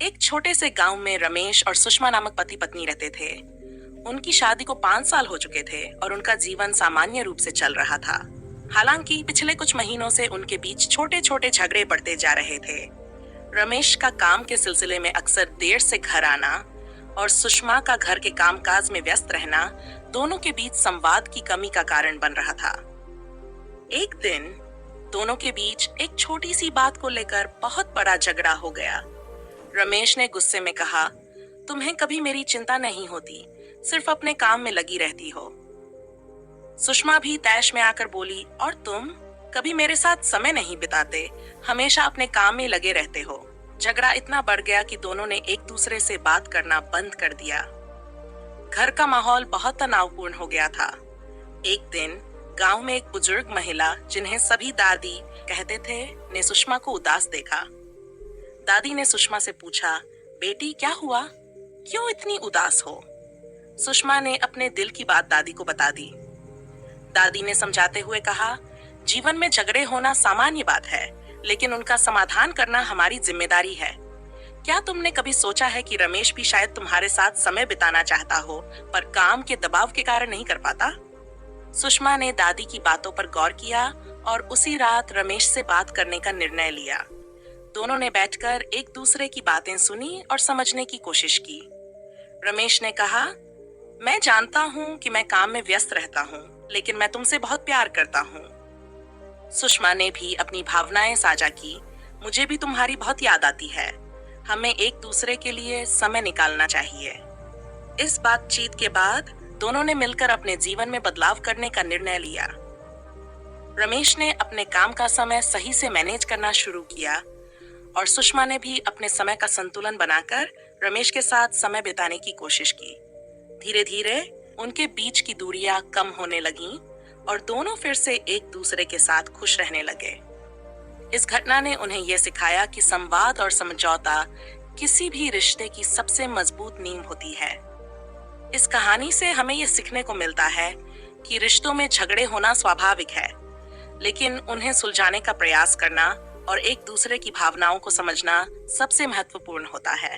एक छोटे से गांव में रमेश और सुषमा नामक पति पत्नी रहते थे। उनकी शादी को 5 साल हो चुके थे और उनका जीवन सामान्य रूप से चल रहा था। हालांकि पिछले कुछ महीनों से उनके बीच छोटे छोटे झगड़े बढ़ते जा रहे थे। रमेश का काम के सिलसिले में अक्सर देर से घर आना और सुषमा का घर के कामकाज में व्यस्त रहना दोनों के बीच संवाद की कमी का कारण बन रहा था। एक दिन दोनों के बीच एक छोटी सी बात को लेकर बहुत बड़ा झगड़ा हो गया। रमेश ने गुस्से में कहा, तुम्हें कभी मेरी चिंता नहीं होती, सिर्फ अपने काम में लगी रहती हो। सुषमा भी तैश में आकर बोली, और तुम कभी मेरे साथ समय नहीं बिताते, हमेशा अपने काम में लगे रहते हो। झगड़ा इतना बढ़ गया कि दोनों ने एक दूसरे से बात करना बंद कर दिया। घर का माहौल बहुत तनावपूर्ण हो गया था। एक दिन गांव में एक बुजुर्ग महिला, जिन्हें सभी दादी कहते थे, ने सुषमा को उदास देखा। दादी ने सुषमा से पूछा, बेटी क्या हुआ, क्यों इतनी उदास हो? सुषमा ने अपने दिल की बात दादी को बता दी। दादी ने समझाते हुए कहा, जीवन में झगड़े होना सामान्य बात है, लेकिन उनका समाधान करना हमारी जिम्मेदारी है। क्या तुमने कभी सोचा है कि रमेश भी शायद तुम्हारे साथ समय बिताना चाहता हो, पर काम के दबाव के कारण नहीं कर पाता? सुषमा ने दादी की बातों पर गौर किया और उसी रात रमेश से बात करने का निर्णय लिया। दोनों ने बैठकर एक दूसरे की बातें सुनी और समझने की कोशिश की। रमेश ने कहा, मैं जानता हूँ कि मैं काम में व्यस्त रहता हूँ, लेकिन मैं तुमसे बहुत प्यार करता हूँ। सुषमा ने भी अपनी भावनाएं साझा की, मुझे भी तुम्हारी बहुत याद आती है। हमें एक दूसरे के लिए समय निकालना चाहिए। इस बातचीत के बाद दोनों ने मिलकर अपने जीवन में बदलाव करने का निर्णय लिया। रमेश ने अपने काम का समय सही से मैनेज करना शुरू किया और सुषमा ने भी अपने समय का संतुलन बनाकर रमेश के साथ समय बिताने की कोशिश की। धीरे धीरे उनके बीच की दूरियां कम होने लगीं और दोनों फिर से एक दूसरे के साथ खुश रहने लगे। इस घटना ने उन्हें यह सिखाया कि संवाद और समझौता किसी भी रिश्ते की सबसे मजबूत नींव होती है। इस कहानी से हमें यह सीखने को मिलता है कि रिश्तों में झगड़े होना स्वाभाविक है, लेकिन उन्हें सुलझाने का प्रयास करना और एक दूसरे की भावनाओं को समझना सबसे महत्वपूर्ण होता है।